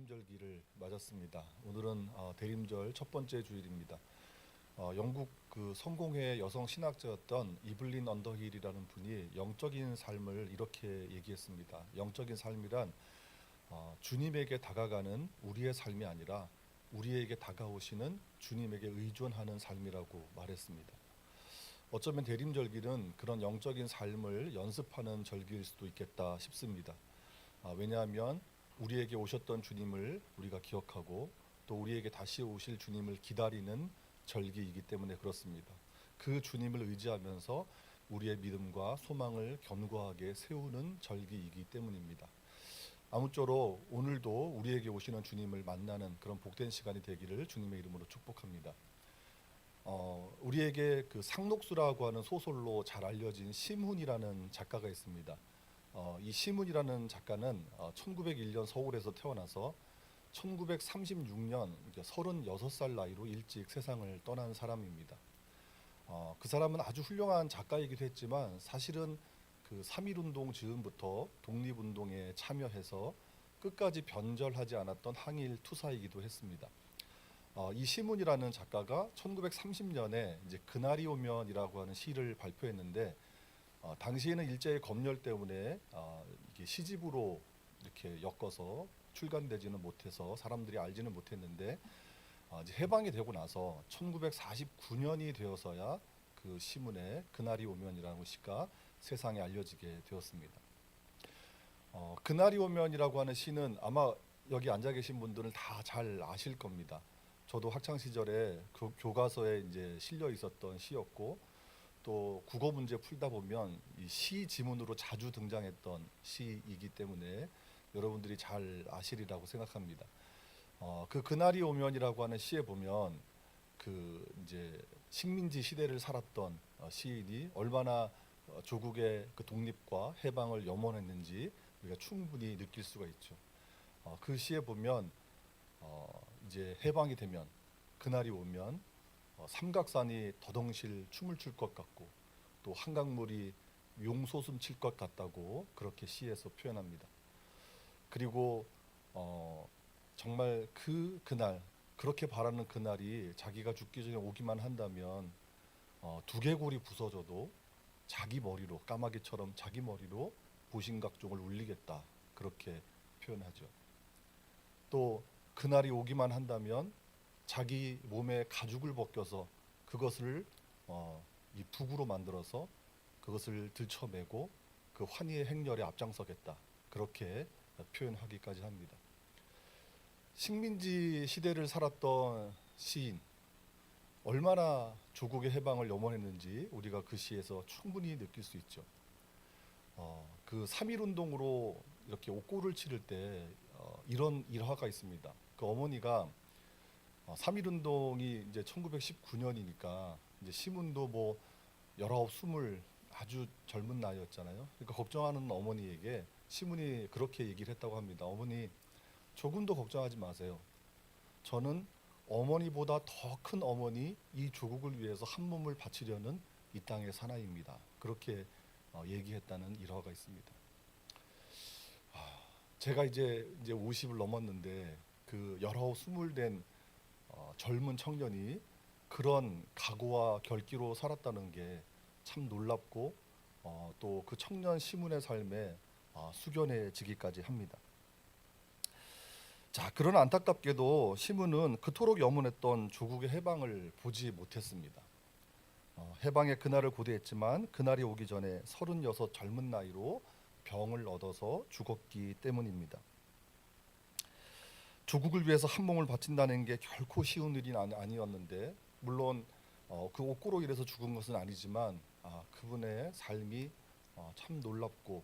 대림절기를 맞았습니다. 오늘은 대림절 첫 번째 주일입니다. 영국 그 성공회 여성 신학자였던 이블린 언더힐이라는 분이 영적인 삶을 이렇게 얘기했습니다. 영적인 삶이란 주님에게 다가가는 우리의 삶이 아니라 우리에게 다가오시는 주님에게 의존하는 삶이라고 말했습니다. 어쩌면 대림절기는 그런 영적인 삶을 연습하는 절기일 수도 있겠다 싶습니다. 왜냐하면 우리에게 오셨던 주님을 우리가 기억하고 또 우리에게 다시 오실 주님을 기다리는 절기이기 때문에 그렇습니다. 그 주님을 의지하면서 우리의 믿음과 소망을 견고하게 세우는 절기이기 때문입니다. 아무쪼록 오늘도 우리에게 오시는 주님을 만나는 그런 복된 시간이 되기를 주님의 이름으로 축복합니다. 우리에게 그 상록수라고 하는 소설로 잘 알려진 시문이라는 작가가 있습니다. 이 시문이라는 작가는 1901년 서울에서 태어나서 1936년 36살 나이로 일찍 세상을 떠난 사람입니다. 그 사람은 아주 훌륭한 작가이기도 했지만 사실은 그 3.1운동 즈음부터 독립운동에 참여해서 끝까지 변절하지 않았던 항일 투사이기도 했습니다. 이 시문이라는 작가가 1930년에 이제 그날이 오면이라고 하는 시를 발표했는데 당시에는 일제의 검열 때문에 이게 시집으로 이렇게 엮어서 출간되지는 못해서 사람들이 알지는 못했는데 이제 해방이 되고 나서 1949년이 되어서야 그 시문의 그날이 오면이라는 시가 세상에 알려지게 되었습니다. 그날이 오면이라고 하는 시는 아마 여기 앉아 계신 분들은 다 잘 아실 겁니다. 저도 학창 시절에 교과서에 이제 실려 있었던 시였고 또 국어 문제 풀다 보면 이 시 지문으로 자주 등장했던 시이기 때문에 여러분들이 잘 아시리라고 생각합니다. 그 그날이 오면이라고 하는 시에 보면 그 이제 식민지 시대를 살았던 시인이 얼마나 조국의 그 독립과 해방을 염원했는지 우리가 충분히 느낄 수가 있죠. 그 시에 보면 이제 해방이 되면 그날이 오면 삼각산이 더덩실 춤을 출 것 같고 또 한강물이 용솟음 칠 것 같다고 그렇게 시에서 표현합니다. 그리고 정말 그날 그렇게 바라는 그날이 자기가 죽기 전에 오기만 한다면 두개골이 부서져도 자기 머리로 까마귀처럼 자기 머리로 보신각종을 울리겠다 그렇게 표현하죠. 또 그날이 오기만 한다면 자기 몸에 가죽을 벗겨서 그것을 이 북으로 만들어서 그것을 들쳐매고 그 환희의 행렬에 앞장서겠다 그렇게 표현하기까지 합니다. 식민지 시대를 살았던 시인 얼마나 조국의 해방을 염원했는지 우리가 그 시에서 충분히 느낄 수 있죠. 그 3.1운동으로 이렇게 옥고를 치를 때 이런 일화가 있습니다. 그 어머니가 3.1운동이 이제 1919년이니까 이제 시문도 뭐 19, 20 아주 젊은 나이였잖아요. 그러니까 걱정하는 어머니에게 시문이 그렇게 얘기를 했다고 합니다. 어머니 조금도 걱정하지 마세요. 저는 어머니보다 더 큰 어머니 이 조국을 위해서 한 몸을 바치려는 이 땅의 사나이입니다. 그렇게 얘기했다는 일화가 있습니다. 제가 이제 50을 넘었는데 그 19, 20 된 젊은 청년이 그런 각오와 결기로 살았다는 게 참 놀랍고 또 그 청년 시문의 삶에 숙연해지기까지 합니다. 자, 그러나 안타깝게도 시문은 그토록 염원했던 조국의 해방을 보지 못했습니다. 해방의 그날을 고대했지만 그날이 오기 전에 36 젊은 나이로 병을 얻어서 죽었기 때문입니다. 조국을 위해서 한 몸을 바친다는 게 결코 쉬운 일이 아니었는데 물론 그 옥고로 인해서 죽은 것은 아니지만 그분의 삶이 참 놀랍고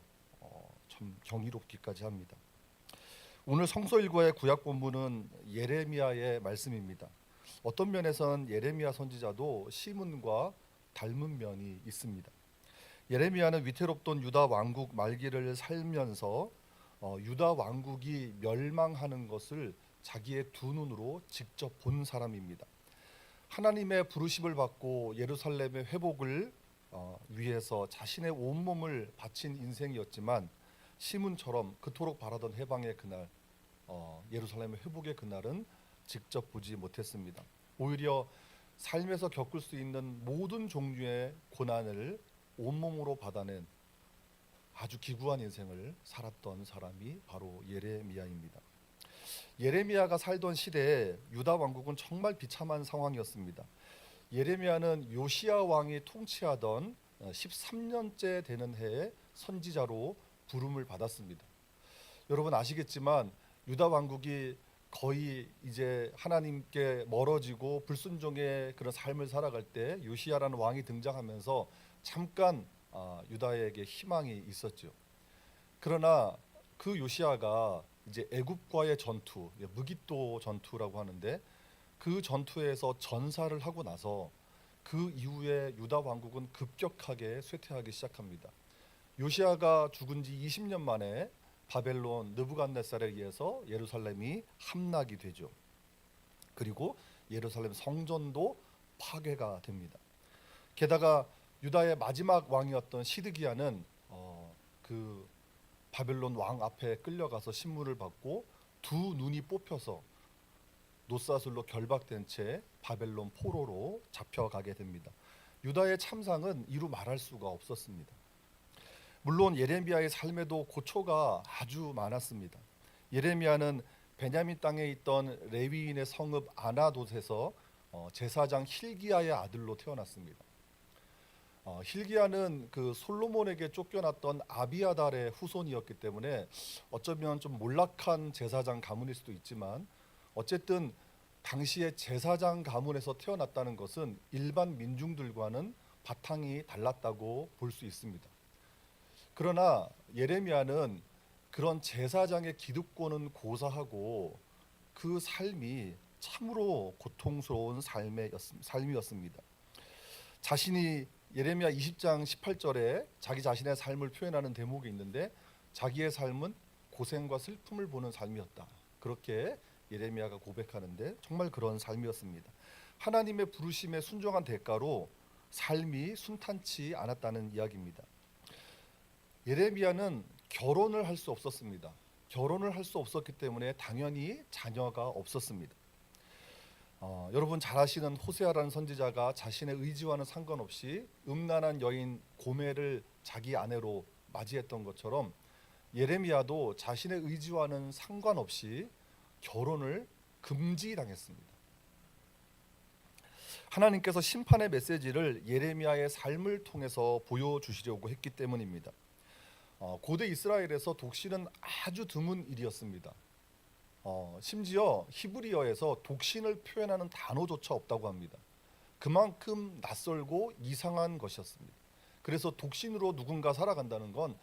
참 경이롭기까지 합니다. 오늘 성서 일과의 구약 본문은 예레미야의 말씀입니다. 어떤 면에선 예레미야 선지자도 시문과 닮은 면이 있습니다. 예레미야는 위태롭던 유다 왕국 말기를 살면서 유다 왕국이 멸망하는 것을 자기의 두 눈으로 직접 본 사람입니다. 하나님의 부르심을 받고 예루살렘의 회복을 위해서 자신의 온몸을 바친 인생이었지만 시문처럼 그토록 바라던 해방의 그날 예루살렘 회복의 그날은 직접 보지 못했습니다. 오히려 삶에서 겪을 수 있는 모든 종류의 고난을 온몸으로 받아낸 아주 기구한 인생을 살았던 사람이 바로 예레미야입니다. 예레미야가 살던 시대에 유다 왕국은 정말 비참한 상황이었습니다. 예레미야는 요시야 왕이 통치하던 13년째 되는 해에 선지자로 부름을 받았습니다. 여러분 아시겠지만 유다 왕국이 거의 이제 하나님께 멀어지고 불순종의 그런 삶을 살아갈 때 요시야라는 왕이 등장하면서 잠깐 유다에게 희망이 있었죠. 그러나 그 요시야가 이제 애굽과의 전투, 무기또 전투라고 하는데 그 전투에서 전사를 하고 나서 그 이후에 유다 왕국은 급격하게 쇠퇴하기 시작합니다. 요시야가 죽은 지 20년 만에 바벨론 느부갓네살에 의해서 예루살렘이 함락이 되죠. 그리고 예루살렘 성전도 파괴가 됩니다. 게다가 유다의 마지막 왕이었던 시드기야는 그 바벨론 왕 앞에 끌려가서 신문을 받고 두 눈이 뽑혀서 노사슬로 결박된 채 바벨론 포로로 잡혀가게 됩니다. 유다의 참상은 이루 말할 수가 없었습니다. 물론 예레미야의 삶에도 고초가 아주 많았습니다. 예레미야는 베냐민 땅에 있던 레위인의 성읍 아나돗에서 제사장 힐기야의 아들로 태어났습니다. 힐기야는 그 솔로몬에게 쫓겨났던 아비아달의 후손이었기 때문에 어쩌면 좀 몰락한 제사장 가문일 수도 있지만 어쨌든 당시에 제사장 가문에서 태어났다는 것은 일반 민중들과는 바탕이 달랐다고 볼 수 있습니다. 그러나 예레미야는 그런 제사장의 기득권은 고사하고 그 삶이 참으로 고통스러운 삶이었습니다. 자신이 예레미야 20장 18절에 자기 자신의 삶을 표현하는 대목이 있는데 자기의 삶은 고생과 슬픔을 보는 삶이었다. 그렇게 예레미야가 고백하는데 정말 그런 삶이었습니다. 하나님의 부르심에 순종한 대가로 삶이 순탄치 않았다는 이야기입니다. 예레미야는 결혼을 할 수 없었습니다. 결혼을 할 수 없었기 때문에 당연히 자녀가 없었습니다. 여러분 잘 아시는 호세아라는 선지자가 자신의 의지와는 상관없이 음란한 여인 고멜을 자기 아내로 맞이했던 것처럼 예레미야도 자신의 의지와는 상관없이 결혼을 금지당했습니다. 하나님께서 심판의 메시지를 예레미야의 삶을 통해서 보여주시려고 했기 때문입니다. 고대 이스라엘에서 독신은 아주 드문 일이었습니다. 심지어 히브리어에서 독신을 표현하는 단어조차 없다고 합니다. 그만큼 낯설고 이상한 것이었습니다. 그래서 독신으로 누군가 살아간다는 건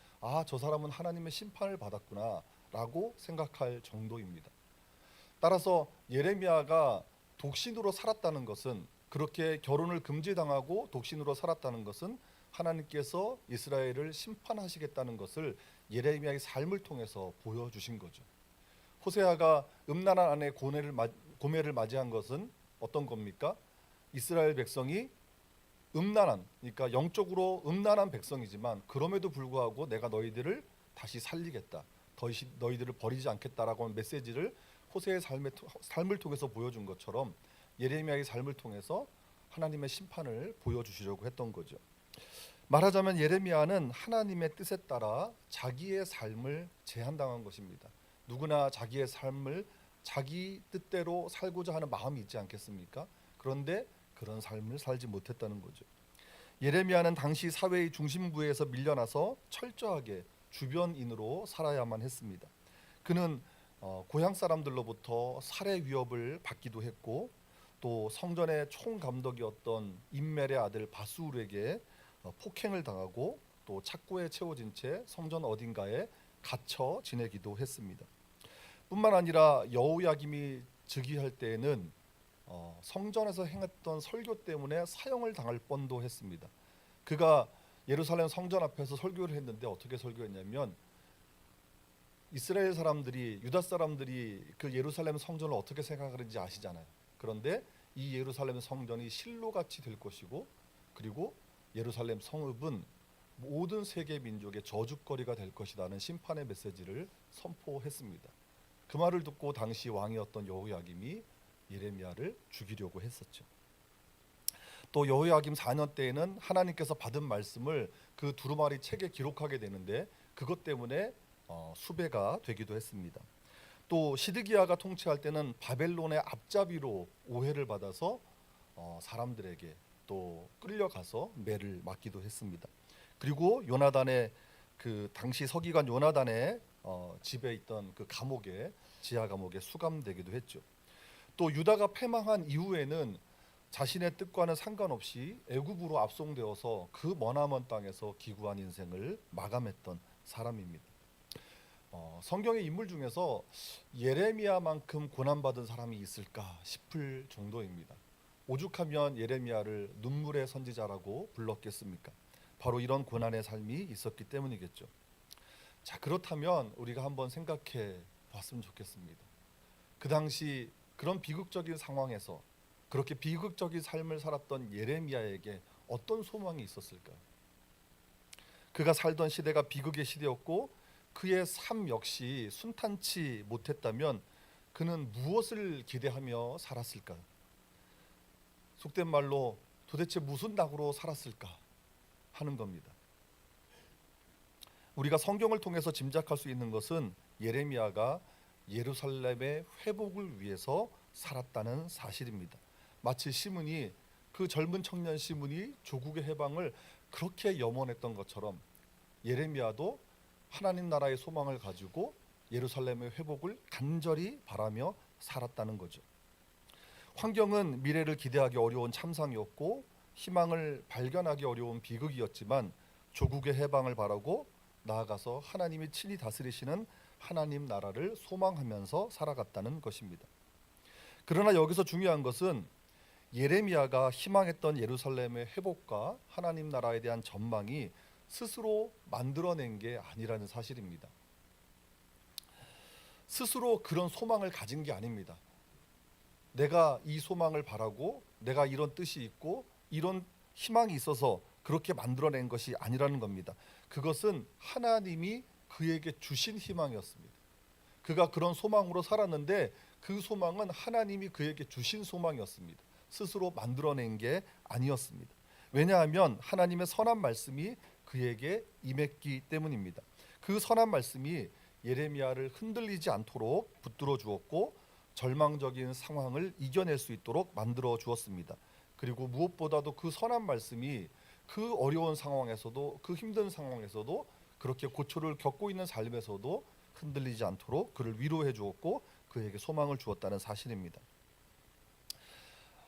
저 사람은 하나님의 심판을 받았구나 라고 생각할 정도입니다. 따라서 예레미야가 독신으로 살았다는 것은, 그렇게 결혼을 금지당하고 독신으로 살았다는 것은 하나님께서 이스라엘을 심판하시겠다는 것을 예레미야의 삶을 통해서 보여주신 거죠. 호세아가 음란한 아내 고멜을 맞이한 것은 어떤 겁니까? 이스라엘 백성이 그러니까 영적으로 음란한 백성이지만 그럼에도 불구하고 내가 너희들을 다시 살리겠다, 너희들을 버리지 않겠다라고 하는 메시지를 호세의 삶을 통해서 보여준 것처럼 예레미야의 삶을 통해서 하나님의 심판을 보여주시려고 했던 거죠. 말하자면 예레미야는 하나님의 뜻에 따라 자기의 삶을 제한당한 것입니다. 누구나 자기의 삶을 자기 뜻대로 살고자 하는 마음이 있지 않겠습니까? 그런데 그런 삶을 살지 못했다는 거죠. 예레미야는 당시 사회의 중심부에서 밀려나서 철저하게 주변인으로 살아야만 했습니다. 그는 고향 사람들로부터 살해 위협을 받기도 했고, 또 성전의 총감독이었던 임멜의 아들 바수르에게 폭행을 당하고 또 착고에 채워진 채 성전 어딘가에 갇혀 지내기도 했습니다. 뿐만 아니라 여호야김이 즉위할 때에는 성전에서 행했던 설교 때문에 사형을 당할 뻔도 했습니다. 그가 예루살렘 성전 앞에서 설교를 했는데 어떻게 설교했냐면, 이스라엘 사람들이, 유다 사람들이 그 예루살렘 성전을 어떻게 생각하는지 아시잖아요. 그런데 이 예루살렘 성전이 실로같이 될 것이고, 그리고 예루살렘 성읍은 모든 세계 민족의 저주거리가 될 것이라는 심판의 메시지를 선포했습니다. 그 말을 듣고 당시 왕이었던 여호야김이 예레미야를 죽이려고 했었죠. 또 여호야김 4년 때에는 하나님께서 받은 말씀을 그 두루마리 책에 기록하게 되는데 그것 때문에 수배가 되기도 했습니다. 또 시드기야가 통치할 때는 바벨론의 앞잡이로 오해를 받아서 사람들에게 또 끌려가서 매를 맞기도 했습니다. 그리고 요나단의 그 당시 서기관 요나단의 집에 있던 그 감옥에 지하 감옥에 수감되기도 했죠. 또 유다가 패망한 이후에는 자신의 뜻과는 상관없이 애굽으로 압송되어서 그 머나먼 땅에서 기구한 인생을 마감했던 사람입니다. 성경의 인물 중에서 예레미야만큼 고난받은 사람이 있을까 싶을 정도입니다. 오죽하면 예레미야를 눈물의 선지자라고 불렀겠습니까? 바로 이런 고난의 삶이 있었기 때문이겠죠. 자, 그렇다면 우리가 한번 생각해 봤으면 좋겠습니다. 그 당시 그런 비극적인 상황에서 그렇게 비극적인 삶을 살았던 예레미야에게 어떤 소망이 있었을까요? 그가 살던 시대가 비극의 시대였고 그의 삶 역시 순탄치 못했다면 그는 무엇을 기대하며 살았을까요? 속된 말로 도대체 무슨 낙으로 살았을까 하는 겁니다. 우리가 성경을 통해서 짐작할 수 있는 것은 예레미야가 예루살렘의 회복을 위해서 살았다는 사실입니다. 마치 시므니 그 젊은 청년 시므니 조국의 해방을 그렇게 염원했던 것처럼 예레미야도 하나님 나라의 소망을 가지고 예루살렘의 회복을 간절히 바라며 살았다는 거죠. 환경은 미래를 기대하기 어려운 참상이었고 희망을 발견하기 어려운 비극이었지만 조국의 해방을 바라고 나아가서 하나님이 친히 다스리시는 하나님 나라를 소망하면서 살아갔다는 것입니다. 그러나 여기서 중요한 것은 예레미야가 희망했던 예루살렘의 회복과 하나님 나라에 대한 전망이 스스로 만들어낸 게 아니라는 사실입니다. 스스로 그런 소망을 가진 게 아닙니다. 내가 이 소망을 바라고 내가 이런 뜻이 있고 이런 희망이 있어서 그렇게 만들어낸 것이 아니라는 겁니다. 그것은 하나님이 그에게 주신 희망이었습니다. 그가 그런 소망으로 살았는데 그 소망은 하나님이 그에게 주신 소망이었습니다. 스스로 만들어낸 게 아니었습니다. 왜냐하면 하나님의 선한 말씀이 그에게 임했기 때문입니다. 그 선한 말씀이 예레미야를 흔들리지 않도록 붙들어 주었고 절망적인 상황을 이겨낼 수 있도록 만들어 주었습니다. 그리고 무엇보다도 그 선한 말씀이 그 어려운 상황에서도 그 힘든 상황에서도 그렇게 고초를 겪고 있는 삶에서도 흔들리지 않도록 그를 위로해 주었고 그에게 소망을 주었다는 사실입니다.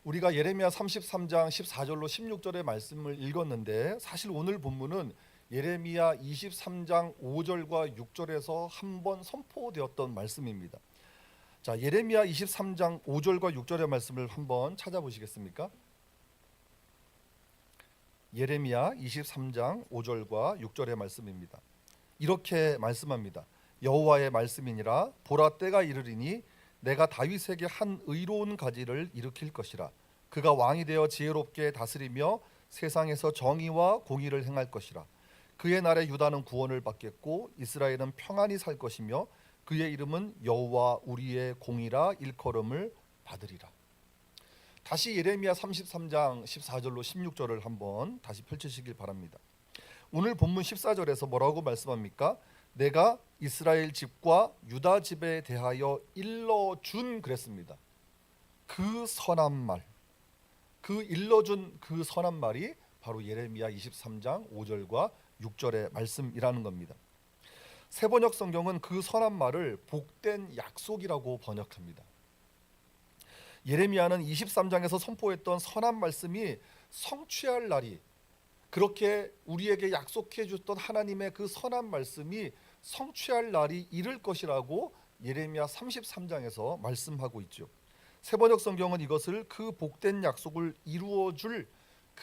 우리가 예레미야 33장 14절로 16절의 말씀을 읽었는데 사실 오늘 본문은 예레미야 23장 5절과 6절에서 한번 선포되었던 말씀입니다. 자, 예레미야 23장 5절과 6절의 말씀을 한번 찾아보시겠습니까? 예레미야 23장 5절과 6절의 말씀입니다. 이렇게 말씀합니다. 여호와의 말씀이니라 보라 때가 이르리니 내가 다윗에게 한 의로운 가지를 일으킬 것이라 그가 왕이 되어 지혜롭게 다스리며 세상에서 정의와 공의를 행할 것이라 그의 날에 유다는 구원을 받겠고 이스라엘은 평안히 살 것이며 그의 이름은 여호와 우리의 공이라 일컬음을 받으리라. 다시 예레미야 33장 14절로 16절을 한번 다시 펼치시길 바랍니다. 오늘 본문 14절에서 뭐라고 말씀합니까? 내가 이스라엘 집과 유다 집에 대하여 일러준 그랬습니다. 그 선한 말, 그 일러준 그 선한 말이 바로 예레미야 23장 5절과 6절의 말씀이라는 겁니다. 세번역 성경은 그 선한 말을 복된 약속이라고 번역합니다. 예레미야는 23장에서 선포했던 선한 말씀이 성취할 날이 그렇게 우리에게 약속해 줬던 하나님의 그 선한 말씀이 성취할 날이 이를 것이라고 예레미야 33장에서 말씀하고 있죠. 세번역 성경은 이것을 그 복된 약속을 이루어 줄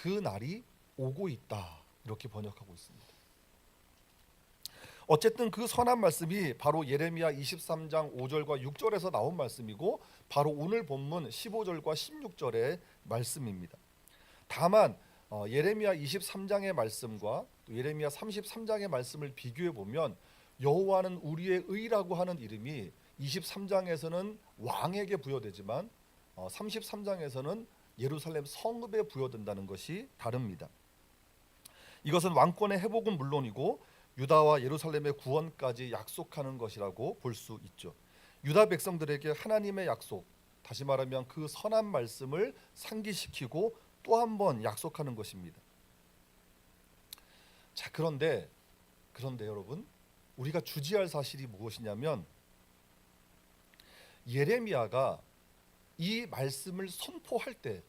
그 날이 오고 있다 이렇게 번역하고 있습니다. 어쨌든 그 선한 말씀이 바로 예레미야 23장 5절과 6절에서 나온 말씀이고 바로 오늘 본문 15절과 16절의 말씀입니다. 다만 예레미야 23장의 말씀과 또 예레미야 33장의 말씀을 비교해 보면 여호와는 우리의 의라고 하는 이름이 23장에서는 왕에게 부여되지만 33장에서는 예루살렘 성읍에 부여된다는 것이 다릅니다. 이것은 왕권의 회복은 물론이고 유다와 예루살렘의 구원까지 약속하는 것이라고 볼 수 있죠. 유다 백성들에게 하나님의 약속, 다시 말하면 그 선한 말씀을 상기시키고 또 한 번 약속하는 것입니다. 자, 그런데 여러분, 우리가 주지할 사실이 무엇이냐면 예레미야가 이 말씀을 선포할 때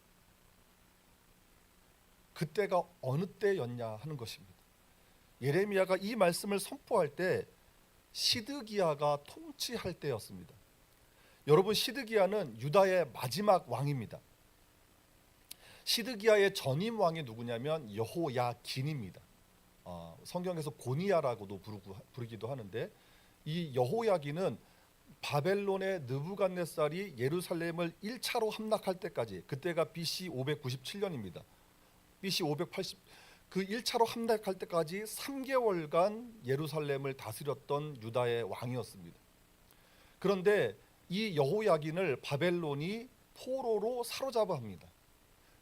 그때가 어느 때였냐 하는 것입니다. 예레미야가 이 말씀을 선포할 때 시드기야가 통치할 때였습니다. 여러분, 시드기야는 유다의 마지막 왕입니다. 시드기야의 전임 왕이 누구냐면 여호야긴입니다. 성경에서 고니야라고도 부르기도 하는데, 이 여호야긴은 바벨론의 느부갓네살이 예루살렘을 1차로 함락할 때까지, 그때가 BC 597년입니다. BC 580, 그 1차로 함락할 때까지 3개월간 예루살렘을 다스렸던 유다의 왕이었습니다. 그런데 이 여호야긴을 바벨론이 포로로 사로잡아 합니다.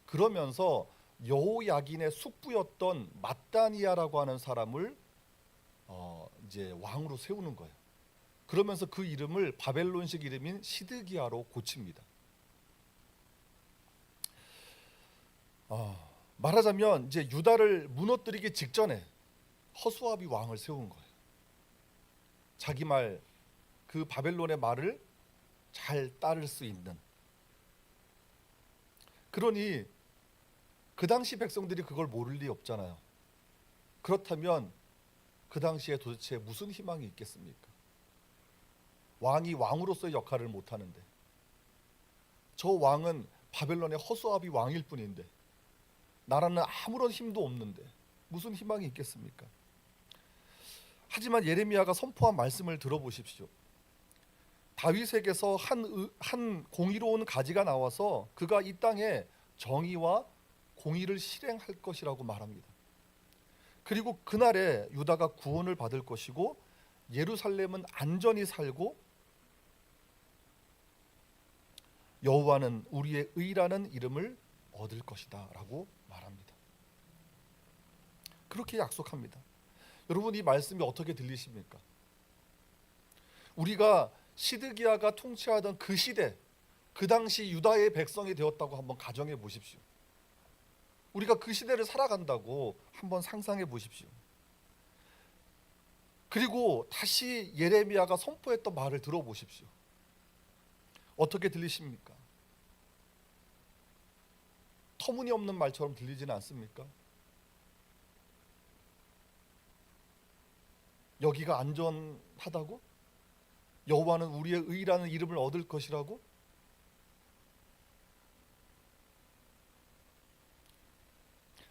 그러면서 여호야긴의 숙부였던 mat단이야라고 하는 사람을 이제 왕으로 세우는 거예요. 그러면서 그 이름을 바벨론식 이름인 시드기야로 고칩니다. 말하자면 이제 유다를 무너뜨리기 직전에 허수아비 왕을 세운 거예요. 자기 말, 그 바벨론의 말을 잘 따를 수 있는. 그러니 그 당시 백성들이 그걸 모를 리 없잖아요. 그렇다면 그 당시에 도대체 무슨 희망이 있겠습니까? 왕이 왕으로서의 역할을 못하는데, 저 왕은 바벨론의 허수아비 왕일 뿐인데, 나라는 아무런 힘도 없는데 무슨 희망이 있겠습니까? 하지만 예레미야가 선포한 말씀을 들어보십시오. 다윗에게서 한 공의로운 가지가 나와서 그가 이 땅에 정의와 공의를 실행할 것이라고 말합니다. 그리고 그날에 유다가 구원을 받을 것이고 예루살렘은 안전히 살고 여호와는 우리의 의라는 이름을 얻을 것이다 라고 말합니다. 그렇게 약속합니다. 여러분, 이 말씀이 어떻게 들리십니까? 우리가 시드기야가 통치하던 그 시대, 그 당시 유다의 백성이 되었다고 한번 가정해 보십시오. 우리가 그 시대를 살아간다고 한번 상상해 보십시오. 그리고 다시 예레미야가 선포했던 말을 들어보십시오. 어떻게 들리십니까? 터무니없는 말처럼 들리지는 않습니까? 여기가 안전하다고? 여호와는 우리의 의라는 이름을 얻을 것이라고?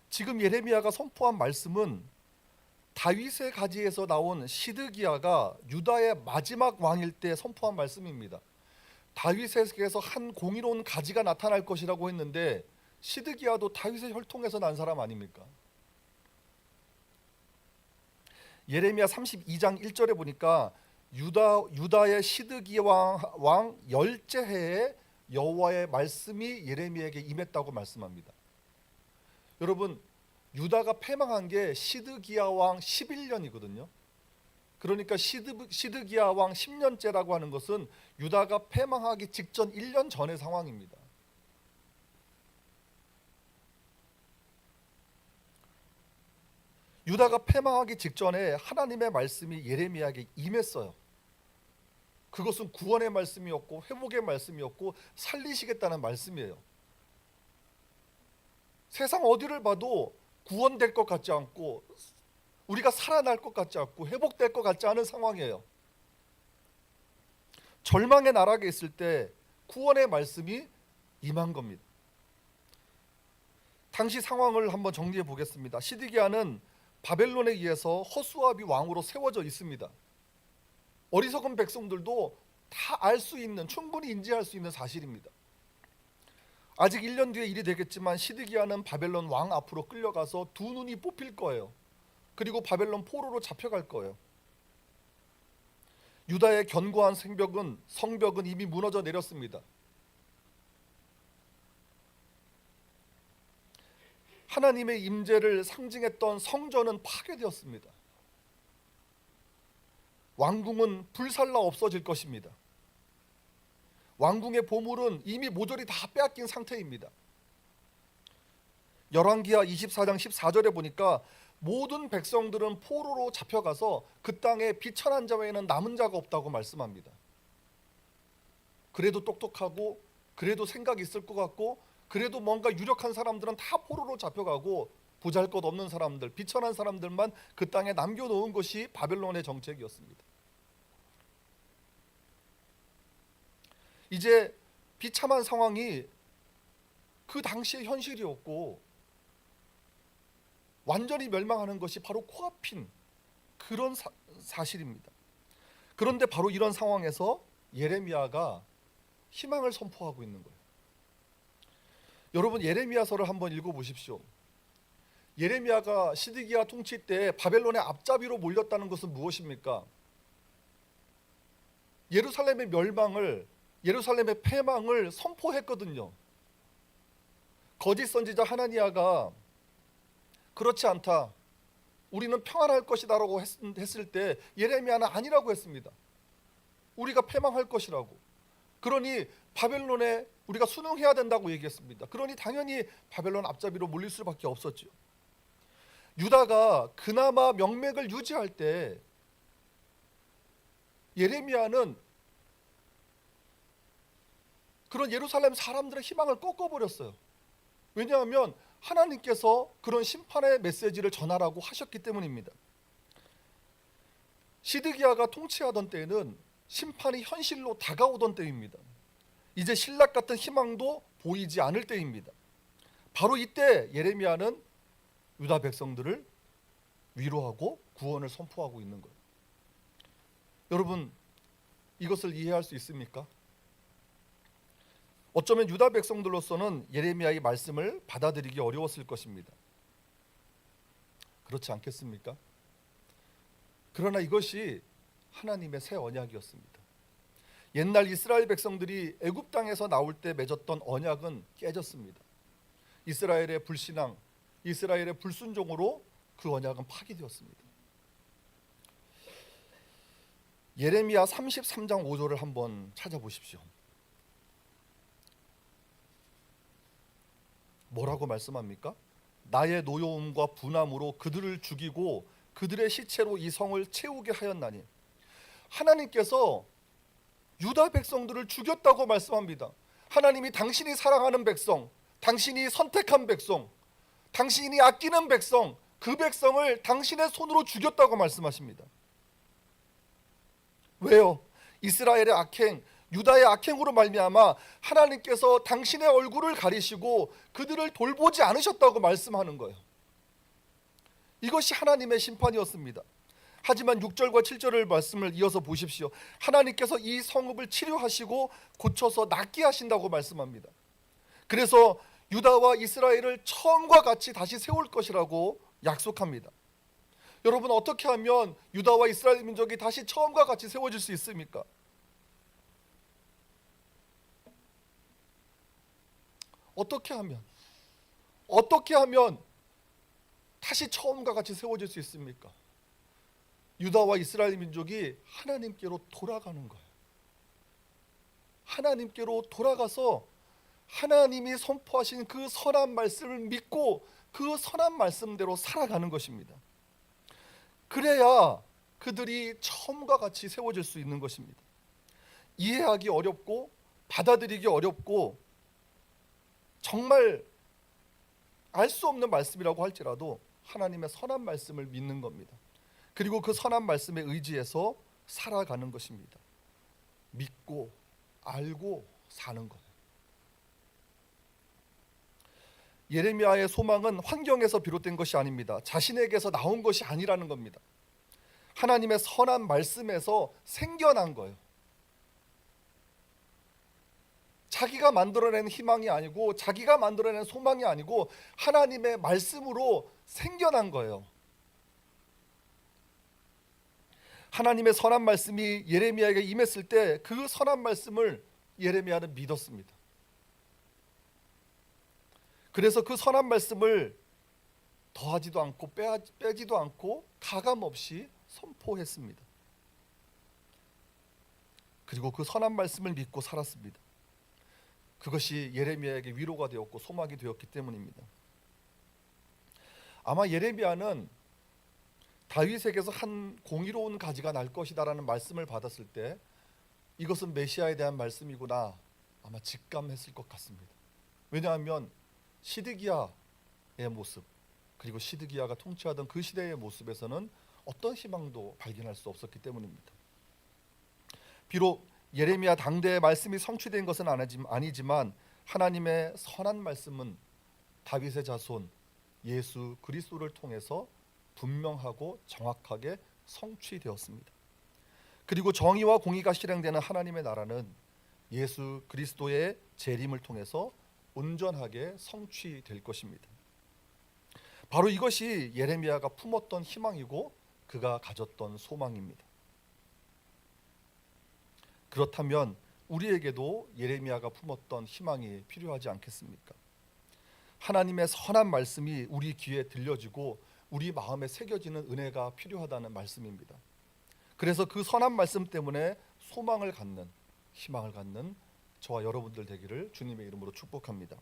지금 예레미야가 선포한 말씀은 다윗의 가지에서 나온 시드기야가 유다의 마지막 왕일 때 선포한 말씀입니다. 다윗에게서 한 공의로운 가지가 나타날 것이라고 했는데 시드기야도 다윗의 혈통에서 난 사람 아닙니까? 예레미야 32장 1절에 보니까 유다의 시드기야 왕 열째 해에 여호와의 말씀이 예레미야에게 임했다고 말씀합니다. 여러분, 유다가 패망한 게 시드기야 왕 11년이거든요. 그러니까 시드기야 왕 10년째라고 하는 것은 유다가 패망하기 직전 1년 전의 상황입니다. 유다가 패망하기 직전에 하나님의 말씀이 예레미야에게 임했어요. 그것은 구원의 말씀이었고 회복의 말씀이었고 살리시겠다는 말씀이에요. 세상 어디를 봐도 구원될 것 같지 않고 우리가 살아날 것 같지 않고 회복될 것 같지 않은 상황이에요. 절망의 나락에 있을 때 구원의 말씀이 임한 겁니다. 당시 상황을 한번 정리해 보겠습니다. 시드기야는 바벨론에 의해서 허수아비 왕으로 세워져 있습니다. 어리석은 백성들도 다 알 수 있는, 충분히 인지할 수 있는 사실입니다. 아직 1년 뒤에 일이 되겠지만 시드기야는 바벨론 왕 앞으로 끌려가서 두 눈이 뽑힐 거예요. 그리고 바벨론 포로로 잡혀갈 거예요. 유다의 견고한 성벽은 이미 무너져 내렸습니다. 하나님의 임재를 상징했던 성전은 파괴되었습니다. 왕궁은 불살라 없어질 것입니다. 왕궁의 보물은 이미 모조리 다 빼앗긴 상태입니다. 열왕기하 24장 14절에 보니까 모든 백성들은 포로로 잡혀가서 그 땅에 비천한 자 외에는 남은 자가 없다고 말씀합니다. 그래도 똑똑하고 그래도 생각이 있을 것 같고 그래도 뭔가 유력한 사람들은 다 포로로 잡혀가고 보잘것없는 사람들, 비천한 사람들만 그 땅에 남겨놓은 것이 바벨론의 정책이었습니다. 이제 비참한 상황이 그 당시의 현실이었고 완전히 멸망하는 것이 바로 코앞인 그런 사실입니다. 그런데 바로 이런 상황에서 예레미야가 희망을 선포하고 있는 거예요. 여러분, 예레미야서를 한번 읽어보십시오. 예레미야가 시드기야 통치 때 바벨론의 앞잡이로 몰렸다는 것은 무엇입니까? 예루살렘의 멸망을, 예루살렘의 패망을 선포했거든요. 거짓 선지자 하나니야가 그렇지 않다, 우리는 평안할 것이다 라고 했을 때 예레미야는 아니라고 했습니다. 우리가 패망할 것이라고. 그러니 바벨론에 우리가 순응해야 된다고 얘기했습니다. 그러니 당연히 바벨론 앞잡이로 몰릴 수밖에 없었죠. 유다가 그나마 명맥을 유지할 때 예레미야는 그런 예루살렘 사람들의 희망을 꺾어버렸어요. 왜냐하면 하나님께서 그런 심판의 메시지를 전하라고 하셨기 때문입니다. 시드기야가 통치하던 때에는 심판이 현실로 다가오던 때입니다. 이제 신락 같은 희망도 보이지 않을 때입니다. 바로 이때 예레미야는 유다 백성들을 위로하고 구원을 선포하고 있는 거예요. 여러분, 이것을 이해할 수 있습니까? 어쩌면 유다 백성들로서는 예레미야의 말씀을 받아들이기 어려웠을 것입니다. 그렇지 않겠습니까? 그러나 이것이 하나님의 새 언약이었습니다. 옛날 이스라엘 백성들이 애굽 땅에서 나올 때 맺었던 언약은 깨졌습니다. 이스라엘의 불신앙, 이스라엘의 불순종으로 그 언약은 파기되었습니다. 예레미야 33장 5절을 한번 찾아보십시오. 뭐라고 말씀합니까? 나의 노여움과 분함으로 그들을 죽이고 그들의 시체로 이 성을 채우게 하였나니. 하나님께서 유다 백성들을 죽였다고 말씀합니다. 하나님이 당신이 사랑하는 백성, 당신이 선택한 백성, 당신이 아끼는 백성, 그 백성을 당신의 손으로 죽였다고 말씀하십니다. 왜요? 이스라엘의 악행, 유다의 악행으로 말미암아 하나님께서 당신의 얼굴을 가리시고 그들을 돌보지 않으셨다고 말씀하는 거예요. 이것이 하나님의 심판이었습니다. 하지만 6절과 7절의 말씀을 이어서 보십시오. 하나님께서 이 성읍을 치료하시고 고쳐서 낫게 하신다고 말씀합니다. 그래서 유다와 이스라엘을 처음과 같이 다시 세울 것이라고 약속합니다. 여러분, 어떻게 하면 유다와 이스라엘 민족이 다시 처음과 같이 세워질 수 있습니까? 어떻게 하면 다시 처음과 같이 세워질 수 있습니까? 유다와 이스라엘 민족이 하나님께로 돌아가는 거예요. 하나님께로 돌아가서 하나님이 선포하신 그 선한 말씀을 믿고 그 선한 말씀대로 살아가는 것입니다. 그래야 그들이 처음과 같이 세워질 수 있는 것입니다. 이해하기 어렵고 받아들이기 어렵고 정말 알 수 없는 말씀이라고 할지라도 하나님의 선한 말씀을 믿는 겁니다. 그리고 그 선한 말씀에 의지해서 살아가는 것입니다. 믿고 알고 사는 거예요. 예레미야의 소망은 환경에서 비롯된 것이 아닙니다. 자신에게서 나온 것이 아니라는 겁니다. 하나님의 선한 말씀에서 생겨난 거예요. 자기가 만들어낸 희망이 아니고 자기가 만들어낸 소망이 아니고 하나님의 말씀으로 생겨난 거예요. 하나님의 선한 말씀이 예레미야에게 임했을 때 그 선한 말씀을 예레미야는 믿었습니다. 그래서 그 선한 말씀을 더하지도 않고 빼지도 않고 가감 없이 선포했습니다. 그리고 그 선한 말씀을 믿고 살았습니다. 그것이 예레미야에게 위로가 되었고 소망이 되었기 때문입니다. 아마 예레미야는 다윗에게서 한 공의로운 가지가 날 것이다라는 말씀을 받았을 때 이것은 메시아에 대한 말씀이구나 아마 직감했을 것 같습니다. 왜냐하면 시드기야의 모습, 그리고 시드기야가 통치하던 그 시대의 모습에서는 어떤 희망도 발견할 수 없었기 때문입니다. 비록 예레미야 당대의 말씀이 성취된 것은 아니지만 하나님의 선한 말씀은 다윗의 자손 예수 그리스도를 통해서 분명하고 정확하게 성취되었습니다. 그리고 정의와 공의가 실행되는 하나님의 나라는 예수 그리스도의 재림을 통해서 온전하게 성취될 것입니다. 바로 이것이 예레미야가 품었던 희망이고 그가 가졌던 소망입니다. 그렇다면 우리에게도 예레미야가 품었던 희망이 필요하지 않겠습니까? 하나님의 선한 말씀이 우리 귀에 들려지고 우리 마음에 새겨지는 은혜가 필요하다는 말씀입니다. 그래서 그 선한 말씀 때문에 소망을 갖는, 희망을 갖는 저와 여러분들 되기를 주님의 이름으로 축복합니다.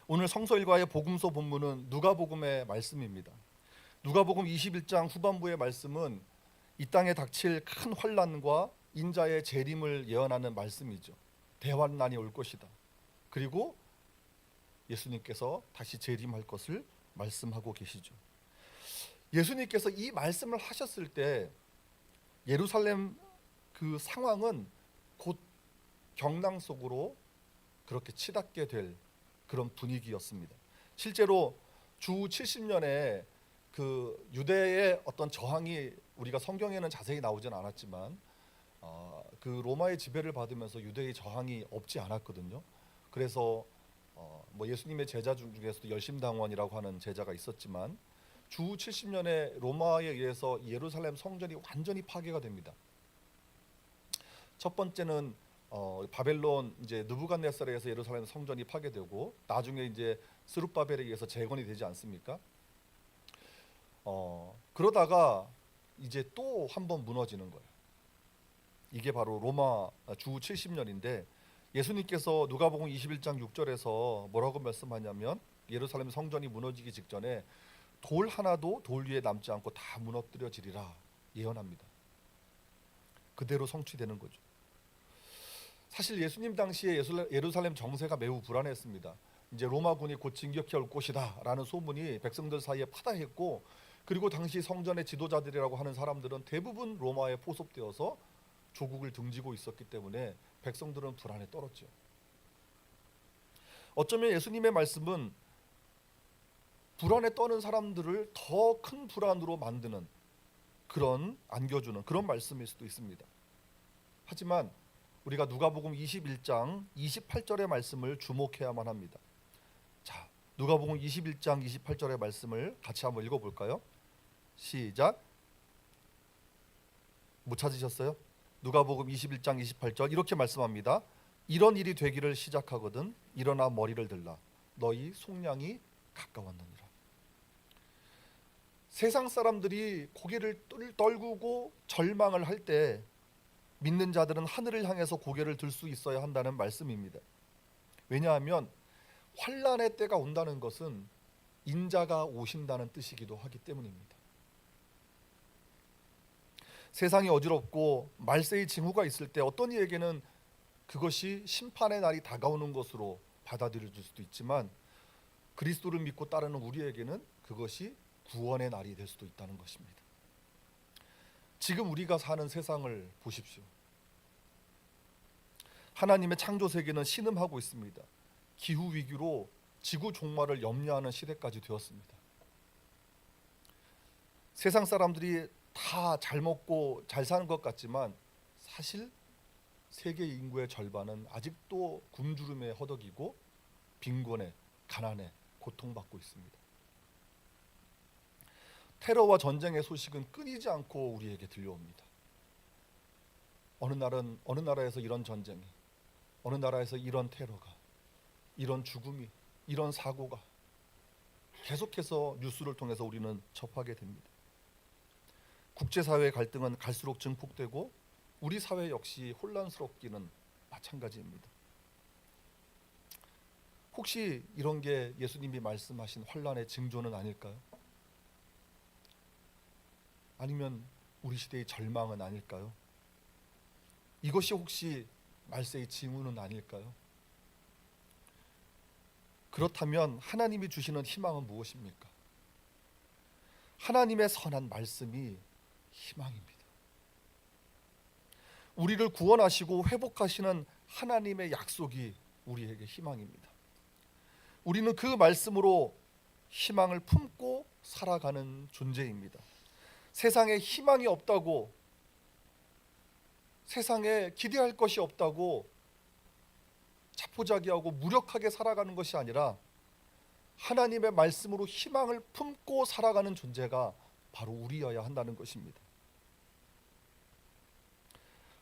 오늘 성서일과의 복음서 본문은 누가복음의 말씀입니다. 누가복음 21장 후반부의 말씀은 이 땅에 닥칠 큰 환난과 인자의 재림을 예언하는 말씀이죠. 대환난이 올 것이다. 그리고 예수님께서 다시 재림할 것을 말씀하고 계시죠. 예수님께서 이 말씀을 하셨을 때 예루살렘 그 상황은 곧 경랑 속으로 그렇게 치닫게 될 그런 분위기였습니다. 실제로 주 70년에 그 유대의 어떤 저항이 우리가 성경에는 자세히 나오진 않았지만 그 로마의 지배를 받으면서 유대의 저항이 없지 않았거든요. 그래서 뭐 예수님의 제자 중에서도 열심당원이라고 하는 제자가 있었지만 주 70년에 로마에 의해서 예루살렘 성전이 완전히 파괴가 됩니다. 첫 번째는 바벨론 이제 느부갓네살에서 예루살렘 성전이 파괴되고 나중에 이제 스룹바벨에 의해서 재건이 되지 않습니까? 그러다가 이제 또 한 번 무너지는 거예요. 이게 바로 로마 주 70년인데 예수님께서 누가복음 21장 6절에서 뭐라고 말씀하냐면 예루살렘 성전이 무너지기 직전에 돌 하나도 돌 위에 남지 않고 다 무너뜨려지리라 예언합니다. 그대로 성취되는 거죠. 사실 예수님 당시에 예루살렘 정세가 매우 불안했습니다. 이제 로마군이 곧 진격해 올 것이다라는 소문이 백성들 사이에 파다했고 그리고 당시 성전의 지도자들이라고 하는 사람들은 대부분 로마에 포섭되어서 조국을 등지고 있었기 때문에 백성들은 불안에 떨었죠. 어쩌면 예수님의 말씀은 불안에 떠는 사람들을 더 큰 불안으로 만드는 그런 안겨주는 그런 말씀일 수도 있습니다. 하지만 우리가 누가복음 21장 28절의 말씀을 주목해야만 합니다. 자, 누가복음 21장 28절의 말씀을 같이 한번 읽어볼까요? 시작. 못 찾으셨어요? 누가복음 21장 28절 이렇게 말씀합니다. 이런 일이 되기를 시작하거든 일어나 머리를 들라 너희 속량이 가까웠느니라. 세상 사람들이 고개를 떨구고 절망을 할 때 믿는 자들은 하늘을 향해서 고개를 들 수 있어야 한다는 말씀입니다. 왜냐하면 환난의 때가 온다는 것은 인자가 오신다는 뜻이기도 하기 때문입니다. 세상이 어지럽고 말세의 징후가 있을 때 어떤 이에게는 그것이 심판의 날이 다가오는 것으로 받아들여질 수도 있지만 그리스도를 믿고 따르는 우리에게는 그것이 구원의 날이 될 수도 있다는 것입니다. 지금 우리가 사는 세상을 보십시오. 하나님의 창조 세계는 신음하고 있습니다. 기후 위기로 지구 종말을 염려하는 시대까지 되었습니다. 세상 사람들이 다 잘 먹고 잘 사는 것 같지만 사실 세계 인구의 절반은 아직도 굶주림에 허덕이고 빈곤에 가난에 고통받고 있습니다. 테러와 전쟁의 소식은 끊이지 않고 우리에게 들려옵니다. 어느 날은 어느 나라에서 이런 전쟁이, 어느 나라에서 이런 테러가, 이런 죽음이, 이런 사고가 계속해서 뉴스를 통해서 우리는 접하게 됩니다. 국제사회의 갈등은 갈수록 증폭되고 우리 사회 역시 혼란스럽기는 마찬가지입니다. 혹시 이런 게 예수님이 말씀하신 환란의 징조는 아닐까요? 아니면 우리 시대의 절망은 아닐까요? 이것이 혹시 말세의 징후는 아닐까요? 그렇다면 하나님이 주시는 희망은 무엇입니까? 하나님의 선한 말씀이 희망입니다. 우리를 구원하시고 회복하시는 하나님의 약속이 우리에게 희망입니다. 우리는 그 말씀으로 희망을 품고 살아가는 존재입니다. 세상에 희망이 없다고, 세상에 기대할 것이 없다고 자포자기하고 무력하게 살아가는 것이 아니라 하나님의 말씀으로 희망을 품고 살아가는 존재가 바로 우리여야 한다는 것입니다.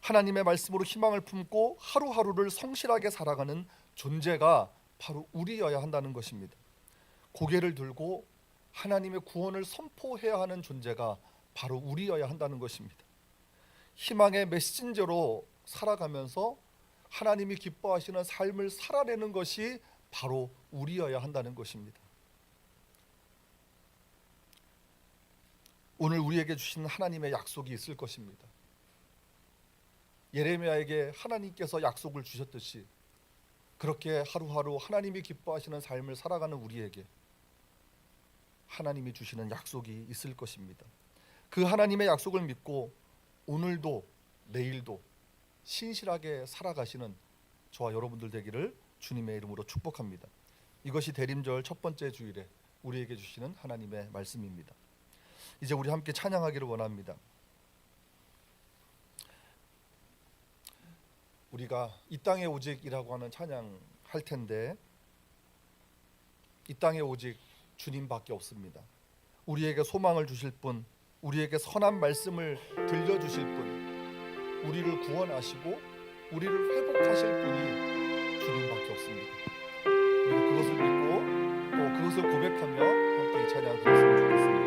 하나님의 말씀으로 희망을 품고 하루하루를 성실하게 살아가는 존재가 바로 우리여야 한다는 것입니다. 고개를 들고 하나님의 구원을 선포해야 하는 존재가 바로 우리여야 한다는 것입니다. 희망의 메신저로 살아가면서 하나님이 기뻐하시는 삶을 살아내는 것이 바로 우리여야 한다는 것입니다. 오늘 우리에게 주신 하나님의 약속이 있을 것입니다. 예레미야에게 하나님께서 약속을 주셨듯이 그렇게 하루하루 하나님이 기뻐하시는 삶을 살아가는 우리에게 하나님이 주시는 약속이 있을 것입니다. 그 하나님의 약속을 믿고 오늘도 내일도 신실하게 살아가시는 저와 여러분들 되기를 주님의 이름으로 축복합니다. 이것이 대림절 첫 번째 주일에 우리에게 주시는 하나님의 말씀입니다. 이제 우리 함께 찬양하기를 원합니다. 우리가 이 땅에 오직이라고 하는 찬양 할 텐데, 이 땅에 오직 주님밖에 없습니다. 우리에게 소망을 주실 분, 우리에게 선한 말씀을 들려주실 분, 우리를 구원하시고 우리를 회복하실 분이 주님밖에 없습니다. 그리고 그것을 믿고 또 그것을 고백하며 함께 이 찬양 드렸으면 좋겠습니다.